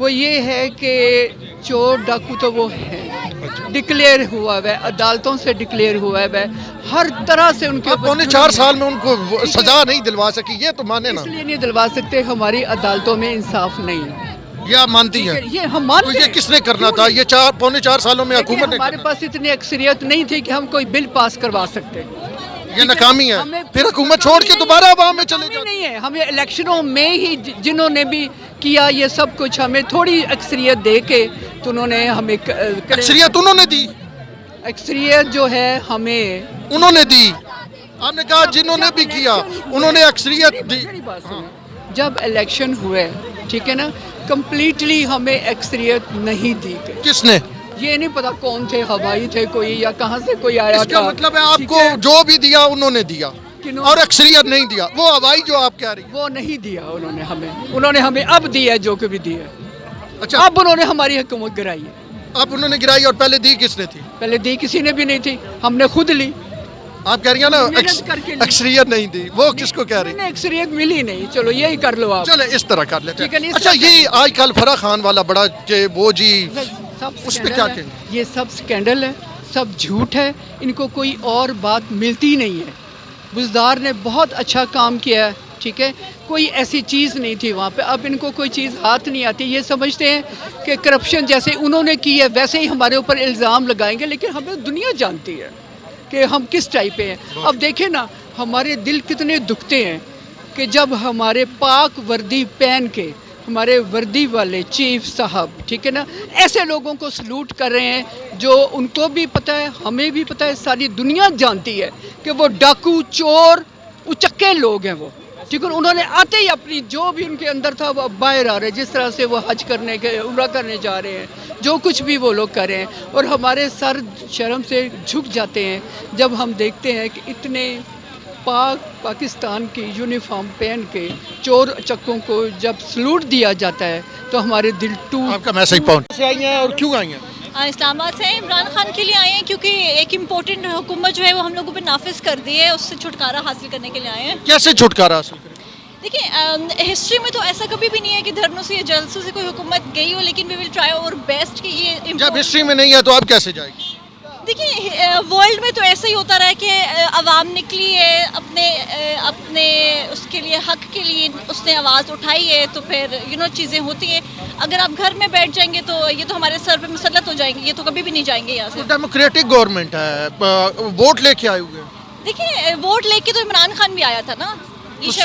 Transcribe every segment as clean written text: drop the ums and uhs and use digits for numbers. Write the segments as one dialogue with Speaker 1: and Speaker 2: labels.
Speaker 1: وہ یہ ہے کہ چور ڈاکو تو وہ ہے ڈکلیئر ہوا ہے, عدالتوں سے ڈکلیئر ہوا ہے, ہر طرح سے ان کے
Speaker 2: آپ پونے 4 سال میں ان کو سزا نہیں دلوا سکی, یہ تو مانے نا.
Speaker 1: اس لیے نہیں دلوا سکتے, ہماری عدالتوں میں انصاف نہیں ہے.
Speaker 2: یہ آپ مانتی ہیں؟
Speaker 1: یہ ہم مانتے ہیں.
Speaker 2: یہ کس نے کرنا تھا؟ یہ پونے 4 سالوں میں حکومت نے
Speaker 1: ہمارے پاس اتنی اکثریت نہیں تھی کہ ہم کوئی بل پاس کروا سکتے.
Speaker 2: یہ ناکامی ہے, پھر حکومت چھوڑ کے دوبارہ عوام میں چلے جاتے.
Speaker 1: نہیں ہے, ہمیں الیکشنوں میں ہی جنہوں نے بھی کیا یہ سب کچھ, ہمیں تھوڑی اکثریت دے کے تو انہوں نے ہمیں
Speaker 2: اکثریت انہوں نے دی,
Speaker 1: اکثریت جو ہے ہمیں
Speaker 2: انہوں نے دی. آپ نے کہا جنہوں نے بھی کیا انہوں نے اکثریت دی.
Speaker 1: جب الیکشن ہوئے, ٹھیک ہے نا, کمپلیٹلی ہمیں اکثریت نہیں دی گئی.
Speaker 2: کس نے؟
Speaker 1: یہ نہیں پتا کون تھے, ہوائی تھے کوئی یا کہاں سے کوئی آیا
Speaker 2: اس کا
Speaker 1: تھا.
Speaker 2: مطلب ہے آپ کو جو بھی دیا انہوں نے دیا اور اکثریت نہیں دیا. وہ ہوائی جو آپ کہہ رہی ہیں
Speaker 1: وہ نہیں دیا انہوں نے ہمیں اب دیا جو کہ بھی دیا.
Speaker 2: اچھا,
Speaker 1: اب انہوں نے ہماری حکومت گرائی ہے.
Speaker 2: اب انہوں نے گرائی اور پہلے دی کس نے تھی؟
Speaker 1: پہلے دی کسی نے بھی نہیں تھی, ہم نے خود لی.
Speaker 2: آپ کہہ رہی ہیں نا
Speaker 1: محنت کر کے لی.
Speaker 2: اکثریت نہیں دی, وہ کس کو کہہ رہی ہیں؟
Speaker 1: اکثریت ملی نہیں, چلو یہی کر لو آپ.
Speaker 2: چلے اس طرح کر لیتے
Speaker 1: ٹھیک ہے,
Speaker 2: ہیں.
Speaker 1: اس
Speaker 2: اچھا,
Speaker 1: طرح
Speaker 2: یہ آج کل فرح خان والا بڑا کہ وہ جی
Speaker 1: اس
Speaker 2: پہ کیا کہیں؟
Speaker 1: یہ سب سکینڈل ہے, سب جھوٹ ہے, ان کو کوئی اور بات ملتی نہیں ہے. بزدار نے بہت اچھا کام کیا ہے, ٹھیک ہے, کوئی ایسی چیز نہیں تھی وہاں پہ. اب ان کو کوئی چیز ہاتھ نہیں آتی, یہ سمجھتے ہیں کہ کرپشن جیسے انہوں نے کی ہے ویسے ہی ہمارے اوپر الزام لگائیں گے, لیکن ہمیں دنیا جانتی ہے کہ ہم کس ٹائپ پہ ہیں. اب دیکھیں نا, ہمارے دل کتنے دکھتے ہیں کہ جب ہمارے پاک وردی پہن کے ہمارے وردی والے چیف صاحب, ٹھیک ہے نا, ایسے لوگوں کو سلوٹ کر رہے ہیں جو ان کو بھی پتہ ہے, ہمیں بھی پتہ ہے, ساری دنیا جانتی ہے کہ وہ ڈاکو چور اچکے لوگ ہیں وہ, ٹھیک ہے. انہوں نے آتے ہی اپنی جو بھی ان کے اندر تھا وہ باہر آ رہے ہیں, جس طرح سے وہ حج کرنے کے عمرہ کرنے جا رہے ہیں, جو کچھ بھی وہ لوگ کر رہے ہیں, اور ہمارے سر شرم سے جھک جاتے ہیں جب ہم دیکھتے ہیں کہ اتنے پاکستان کی یونیفارم پہن کے چور چکوں کو جب سلوٹ دیا جاتا ہے تو ہمارے دل ٹوٹ.
Speaker 2: آپ کا میسج پہنچ سے آئی ہیں اور کیوں آئی ہیں؟
Speaker 3: اسلام آباد سے عمران خان کے لیے آئے ہیں کیونکہ ایک امپورٹنٹ حکومت جو ہے وہ ہم لوگوں پہ نافذ کر دی ہے, اس سے چھٹکارا حاصل کرنے کے لیے آئے ہیں.
Speaker 2: کیسے چھٹکارا حاصل کریں؟
Speaker 3: دیکھیں, ہسٹری میں تو ایسا کبھی بھی نہیں ہے کہ دھرنوں سے یا جلسوں سے کوئی حکومت گئی ہو, لیکن وی ول ٹرائی اور بیسٹ کہ یہ
Speaker 2: جب ہسٹری میں نہیں ہے تو اب کیسے جائے گی؟
Speaker 3: دیکھیں, ورلڈ میں تو ایسا ہی ہوتا رہا ہے کہ عوام نکلی ہے اپنے اس کے لیے حق کے لیے اس نے آواز اٹھائی ہے, تو پھر چیزیں ہوتی ہیں. اگر آپ گھر میں بیٹھ جائیں گے تو یہ تو ہمارے سر پہ مسلط ہو جائیں گے, یہ تو کبھی بھی نہیں جائیں گے یہاں سے.
Speaker 2: ڈیموکریٹک گورنمنٹ ہے, ووٹ لے کے آئے ہوئے.
Speaker 3: دیکھیں, ووٹ لے کے تو عمران خان بھی آیا تھا نا,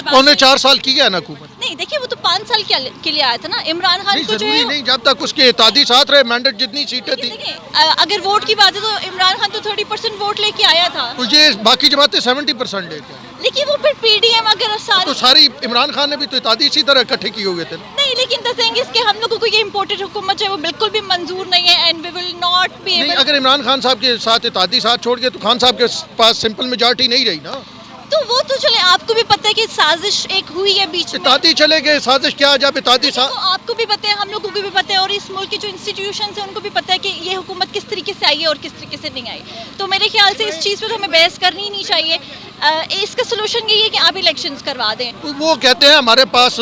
Speaker 2: پونے 4 سال کی ہے نا حکومت.
Speaker 3: نہیں, دیکھیے وہ تو 5 سال کے لیے آیا تھا نا. عمران خان کو جو ہے
Speaker 2: نہیں, جب تک اس کے اتحادی ساتھ رہے, مینڈیٹ جتنی سیٹیں تھیں.
Speaker 3: اگر ووٹ کی بات ہے تو عمران خان تو 30% ووٹ لے کے آیا تھا,
Speaker 2: تو یہ باقی جماعتیں 70% لے کے.
Speaker 3: لیکن وہ پھر پی ڈی ایم اگر
Speaker 2: تو ساری عمران خان نے بھی تو اتحادی اسی طرح اکٹھے کیے ہوئے تھے.
Speaker 3: نہیں, لیکن دا تھنگ از کہ ہم لوگوں کو یہ امپورٹنٹ حکومت ہے وہ بالکل بھی منظور نہیں ہے, and we will not be able.
Speaker 2: اگر عمران خان صاحب کے ساتھ اتحادی ساتھ چھوڑ کے تو خان صاحب کے پاس سمپل میجارٹی نہیں رہی نا.
Speaker 3: تو وہ تو چلے, آپ کو بھی پتہ ہے کہ سازش ایک ہوئی ہے بیچ میں.
Speaker 2: اتحادی چلے گئے, سازش کیا جب اتحادی
Speaker 3: تو آپ کو بھی پتہ ہے, ہم لوگوں کو بھی پتہ ہے, اور اس ملک کے جو انسٹیٹیوشنز ہیں ان کو بھی پتہ ہے کہ یہ حکومت کس طریقے سے آئی ہے اور کس طریقے سے نہیں آئی. تو میرے خیال سے اس چیز پہ تو ہمیں بحث کرنی ہی نہیں چاہیے. اس کا سولوشن یہی ہے کہ آپ الیکشنز کروا دیں.
Speaker 2: وہ کہتے ہیں ہمارے پاس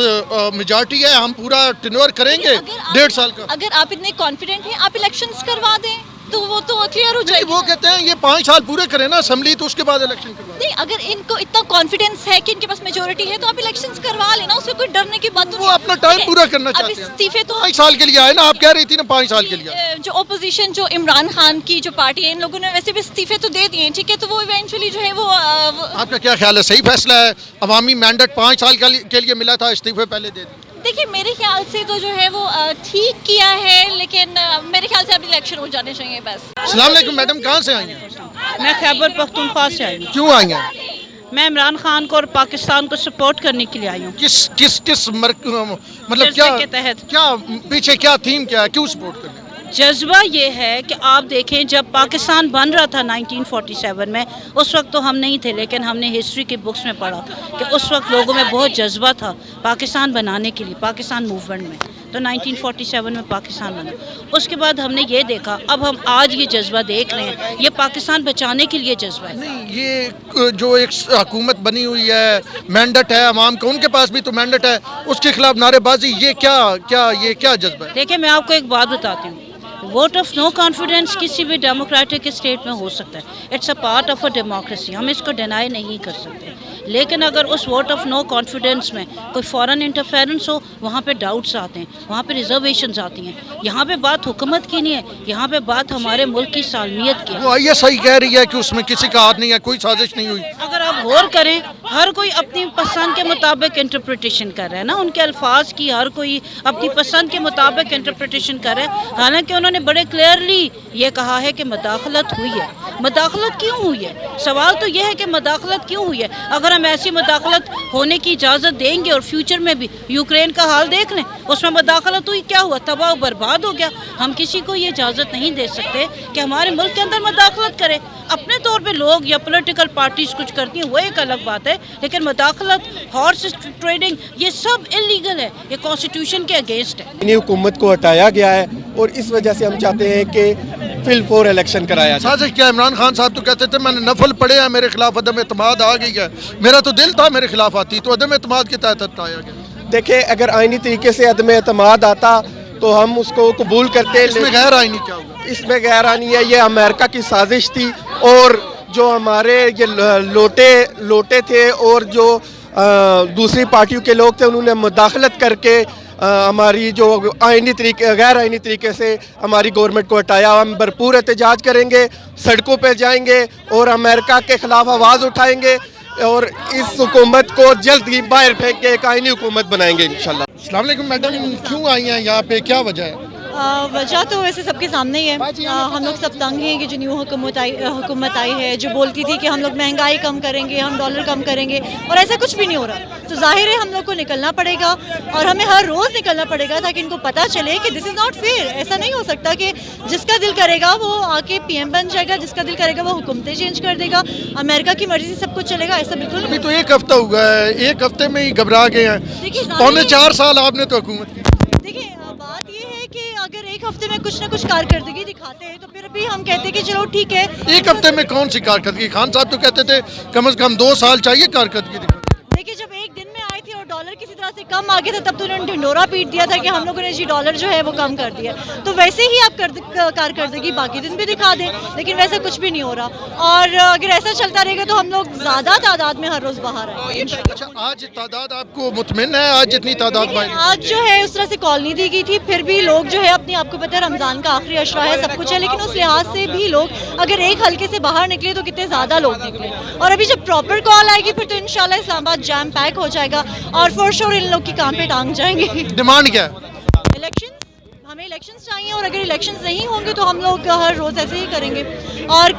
Speaker 2: میجارٹی ہے, ہم پورا ٹینور کریں گے 1.5 سال کا.
Speaker 3: اگر آپ اتنے کانفیڈنٹ ہیں, آپ الیکشنز کروا دیں تو وہ تو کلیئر ہو جائے گی.
Speaker 2: وہ کہتے ہیں یہ 5 سال پورے کریں نا اسمبلی, تو اس کے بعد الیکشن کروا.
Speaker 3: نہیں, اگر ان کو اتنا کانفیڈنس ہے کہ ان کے پاس میجورٹی ہے تو آپ الیکشنز کروا لینا, اس میں کوئی ڈرنے کی بات نہیں.
Speaker 2: وہ اپنا ٹائم پورا کرنا چاہتے ہیں.
Speaker 3: اب استعفے تو
Speaker 2: 5 سال کے لیے آئے نا, آپ کہہ رہی تھی نا 5 سال کے لیے.
Speaker 3: جو اپوزیشن, جو عمران خان کی جو پارٹی ہے, ان لوگوں نے ویسے بھی استعفے تو دے دیے ہیں, ٹھیک ہے, تو وہ ایونچولی جو ہے وہ
Speaker 2: آپ کا کیا خیال ہے, صحیح فیصلہ ہے؟ عوامی مینڈیٹ 5 سال کے لیے ملا تھا, استعفے پہلے دے دی.
Speaker 3: دیکھیے, میرے خیال سے تو جو ہے وہ ٹھیک کیا ہے, لیکن میرے خیال سے اب الیکشن ہو جانے چاہیے بس.
Speaker 2: السلام علیکم میڈم, کہاں سے آئی ہیں؟
Speaker 4: میں خیبر پختونخوا سے آئی ہوں.
Speaker 2: کیوں آئی ہیں؟
Speaker 4: میں عمران خان کو اور پاکستان کو سپورٹ کرنے کے لیے آئی ہوں.
Speaker 2: کس مطلب
Speaker 4: جذبے کے تحت.
Speaker 2: کیا پیچھے کیا تھیم کیا ہے, کیوں سپورٹ کرنے؟
Speaker 4: جذبہ یہ ہے کہ آپ دیکھیں, جب پاکستان بن رہا تھا 1947 میں, اس وقت تو ہم نہیں تھے, لیکن ہم نے ہسٹری کی بکس میں پڑھا کہ اس وقت لوگوں میں بہت جذبہ تھا پاکستان بنانے کے لیے, پاکستان موومنٹ میں. تو 1947 میں پاکستان بنا. اس کے بعد ہم نے یہ دیکھا, اب ہم آج یہ جذبہ دیکھ رہے ہیں, یہ پاکستان بچانے کے لیے جذبہ ہے.
Speaker 2: نہیں, یہ جو ایک حکومت بنی ہوئی ہے, مینڈیٹ ہے عوام کا, ان کے پاس بھی تو مینڈیٹ ہے, اس کے خلاف نعرے بازی, یہ کیا جذبہ ہے؟
Speaker 4: دیکھیں میں آپ کو ایک بات بتاتی ہوں, ووٹ آف نو کانفیڈنس کسی بھی ڈیموکریٹک اسٹیٹ میں ہو سکتا ہے. It's a part of a democracy, ہم اس کو ڈینائی نہیں کر سکتے. لیکن اگر اس ووٹ آف نو کانفیڈنس میں کوئی فورن انٹرفیرنس ہو, وہاں پہ ڈاؤٹس آتے ہیں, وہاں پہ ریزرویشنز آتی ہیں. یہاں پہ بات حکومت کی نہیں ہے, یہاں پہ بات ہمارے ملک کی سالمیت کی ہے.
Speaker 2: وہ آئی ایس آئی کہہ رہی ہے کہ اس میں کسی کا ہاتھ نہیں ہے, کوئی سازش نہیں ہوئی.
Speaker 4: اگر آپ غور کریں, ہر کوئی اپنی پسند کے مطابق انٹرپریٹیشن کر رہا ہے نا, ان کے الفاظ کی ہر کوئی اپنی پسند کے مطابق انٹرپریٹیشن کر رہا ہے. حالانکہ انہوں نے بڑے کلیئرلی یہ کہا ہے کہ مداخلت ہوئی ہے. مداخلت کیوں ہوئی ہے؟ سوال تو یہ ہے کہ مداخلت کیوں ہوئی ہے. اگر ہم ایسی مداخلت ہونے کی اجازت دیں گے, اور فیوچر میں بھی یوکرین کا حال دیکھ لیں, اس میں مداخلت ہوئی, کیا ہوا؟ تباہ و برباد ہو گیا. ہم کسی کو یہ اجازت نہیں دے سکتے کہ ہمارے ملک کے اندر مداخلت کرے. اپنے طور پہ لوگ یا پولیٹیکل پارٹیز کچھ کرتی ہیں, وہ ایک الگ بات ہے, لیکن مداخلت, ہارس ٹریڈنگ, یہ سب انلیگل ہے, یہ کانسٹیٹیوشن کے اگینسٹ ہے.
Speaker 5: انہیں حکومت کو ہٹایا گیا ہے, اور اس وجہ سے ہم چاہتے ہیں کہ فل فور الیکشن کرایا جائے.
Speaker 2: سازش کیا؟ عمران خان صاحب تو کہتے تھے میں نے نفل پڑھے ہیں, میرے خلاف عدم اعتماد آ گئی ہے. میرا تو دل تھا میرے خلاف آتی, تو عدم اعتماد کے تحت ہٹایا گیا.
Speaker 5: دیکھیں, اگر آئینی طریقے سے عدم اعتماد آتا تو ہم اس کو قبول کرتے.
Speaker 2: اس میں غیر آئینی کیا ہوگا؟
Speaker 5: اس میں غیر آئینی ہے, یہ امریکہ کی سازش تھی, اور جو ہمارے یہ لوٹے تھے اور جو دوسری پارٹیوں کے لوگ تھے, انہوں نے مداخلت کر کے ہماری جو غیر آئینی طریقے سے ہماری گورنمنٹ کو ہٹایا. ہم بھرپور احتجاج کریں گے, سڑکوں پہ جائیں گے, اور امریکہ کے خلاف آواز اٹھائیں گے, اور اس حکومت کو جلد ہی باہر پھینک کے ایک آئینی حکومت بنائیں گے انشاءاللہ.
Speaker 2: السلام علیکم میڈم, کیوں آئی ہیں یہاں پہ, کیا وجہ ہے؟
Speaker 6: وجہ تو ویسے سب کے سامنے ہی ہے. ہم لوگ سب تنگ ہیں کہ جو نیو حکومت آئی ہے, جو بولتی تھی کہ ہم لوگ مہنگائی کم کریں گے, ہم ڈالر کم کریں گے, اور ایسا کچھ بھی نہیں ہو رہا. تو ظاہر ہے ہم لوگ کو نکلنا پڑے گا, اور ہمیں ہر روز نکلنا پڑے گا, تاکہ ان کو پتہ چلے کہ دس از ناٹ فیئر. ایسا نہیں ہو سکتا کہ جس کا دل کرے گا وہ آ کے پی ایم بن جائے گا, جس کا دل کرے گا وہ حکومتیں چینج کر دے گا, امریکہ کی مرضی سے سب کچھ چلے گا. ایسا بالکل
Speaker 2: ابھی تو ایک ہفتہ ہوا ہے, ایک ہفتے میں ہی گھبرا گئے ہیں. 4.5 سال آپ نے تو حکومت کی.
Speaker 6: دیکھیں, بات یہ ہے کہ اگر ایک ہفتے میں کچھ نہ کچھ کارکردگی دکھاتے ہیں تو پھر بھی ہم کہتے ہیں کہ چلو ٹھیک ہے.
Speaker 2: ایک ہفتے میں کون سی کارکردگی؟ خان صاحب تو کہتے تھے کم از کم 2 سال چاہیے کارکردگی دکھانے.
Speaker 6: دیکھیے, جب ایک دن میں آئے تھے اور ڈالر کسی طرح سے کم آ گیا تھا, تب تو انہوں نے ڈھنڈورا پیٹ دیا تھا کہ ہم لوگوں نے جی ڈالر جو ہے وہ کم کر دیا. تو ویسے ہی آپ کارکردگی باقی دن بھی دکھا دیں, لیکن ویسا کچھ بھی نہیں ہو رہا. اور اگر ایسا چلتا رہے گا تو ہم لوگ زیادہ تعداد میں ہر روز باہر آئیں گے.
Speaker 2: اچھا, آج تعداد آپ کو مطمئن ہے؟ آج جتنی تعداد باہر
Speaker 6: آج جو ہے اس طرح سے کال نہیں دی گئی تھی, پھر بھی لوگ جو ہے اپنے آپ کو پتہ ہے رمضان کا آخری عشرہ ہے, سب کچھ ہے, لیکن اس لحاظ سے بھی لوگ اگر ایک حلقے سے باہر نکلے تو کتنے زیادہ لوگ نکلے. اور ابھی جب پراپر کال آئے گی پھر تو انشاءاللہ اسلام آباد جام پیک ہو جائے گا, اور فور شور ان لوگ کی کام پہ ٹانگ جائیں گے.
Speaker 2: ڈیمانڈ کیا ہے؟
Speaker 6: الیکشن, ہمیں الیکشنز چاہیے, اور اگر الیکشنز نہیں ہوں گے تو ہم لوگ ہر روز ایسے ہی کریں گے. اور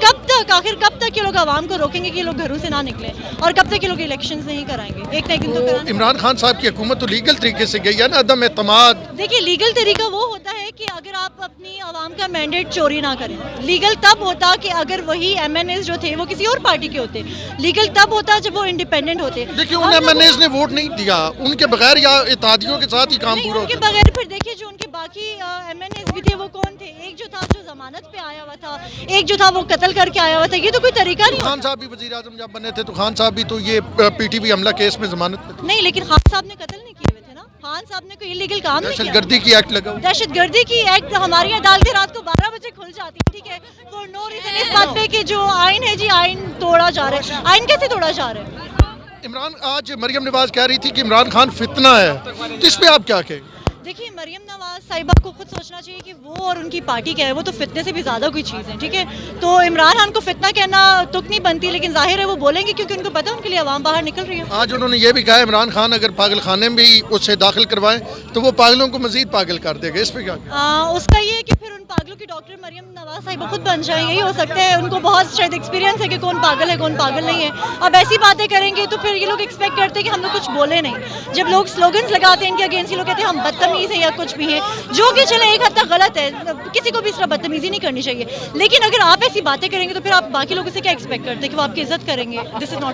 Speaker 6: آخر کب تک یہ لوگ عوام کو روکیں گے کہ یہ لوگ گھروں سے نہ نکلیں, اور کب تک یہ لوگ الیکشنز نہیں کرائیں گے؟ ایک نہ ایک دن تو کرانا.
Speaker 2: عمران خان صاحب کی حکومت تو لیگل طریقے سے گئی ہے نا, عدم اعتماد.
Speaker 6: دیکھیے, لیگل طریقہ وہ ہوتا ہے کہ اگر آپ اپنی عوام کا مینڈیٹ چوری نہ کریں. لیگل تب ہوتا کہ اگر وہی ایم این ایز جو تھے وہ کسی اور پارٹی کے ہوتے. لیگل تب ہوتا جب وہ انڈیپینڈنٹ ہوتے.
Speaker 2: دیکھیے, ان ایم این ایز نے ووٹ نہیں دیا, ان کے بغیر یا اتحادیوں کے ساتھ ہی کام پورا
Speaker 6: ان کے
Speaker 2: ہوتا.
Speaker 6: بغیر. پھر دیکھیے, جو ان کے باقی ایم این ایز بھی تھے وہ کون تھے؟ ایک جو تھا جو ضمانت پہ آیا ہوا تھا, ایک جو تھا وہ قتل کر کے آیا ہوا تھا. یہ تو کوئی طریقہ نہیں.
Speaker 2: خان صاحب بھی وزیر اعظم جب بنے تھے تو خان صاحب بھی تو یہ پی ٹی وی حملہ کیس میں ضمانت پہ تھے.
Speaker 6: نہیں, لیکن خان صاحب نے قتل نہیں کیے ہوئے تھے نا. خان صاحب نے کوئی انلیگل کام نہیں
Speaker 2: دہشت
Speaker 6: کیا.
Speaker 2: گردی کی ایکٹ لگا.
Speaker 6: دہشت گردی کی ایکٹ ہماری عدالتیں رات کو 12 بجے کھل جاتی ہیں, ٹھیک ہے, فور نو ریزن اس بات پہ کہ جو آئین ہے جی آئین توڑا جا رہا ہے. آئین کیسے توڑا جا رہا ہے؟
Speaker 2: عمران, آج مریم نواز کہہ رہی تھی کہ عمران خان فتنہ ہے, تو اس پہ آپ کیا کہیں؟
Speaker 6: دیکھیے, مریم نواز صاحبہ کو خود سوچنا چاہیے کہ وہ اور ان کی پارٹی کیا ہے, وہ تو فتنے سے بھی زیادہ کوئی چیز ہے, ٹھیک ہے. تو عمران خان کو فتنہ کہنا تک نہیں بنتی, لیکن ظاہر ہے وہ بولیں گے کیونکہ ان کو پتہ ہے ان کے لیے عوام باہر نکل رہی ہے.
Speaker 2: آج انہوں نے یہ بھی کہا عمران خان اگر پاگل خانے میں بھی اس سے داخل کروائیں تو وہ پاگلوں کو مزید پاگل کر دے گا. اس پہ کیا؟
Speaker 6: اس کا یہ ہے کہ پھر ان پاگلوں کی ڈاکٹر مریم نواز صاحبہ خود بن جائیں. یہی ہو سکتا ہے, ان کو بہت شاید ایکسپیرینس ہے کہ کون پاگل ہے کون پاگل نہیں ہے. اب ایسی باتیں کریں گے تو پھر یہ لوگ ایکسپیکٹ کرتے ہیں کہ ہم لوگ کچھ بولے نہیں. جب لوگ سلوگنز لگاتے ہیں ان کے اگینسٹ, یہ لوگ کہتے ہیں ہم بدتمیز ہیں یا کچھ بھی ہیں, جو کہ چلے ایک حد تک غلط ہے. کسی کو بھی اس طرح بدتمیزی نہیں کرنی چاہیے, لیکن اگر آپ ایسی باتیں کریں گے تو پھر آپ باقی لوگوں سے کیا ایکسپیکٹ کرتے ہیں کہ وہ آپ کی عزت کریں گے؟ دس از ناٹ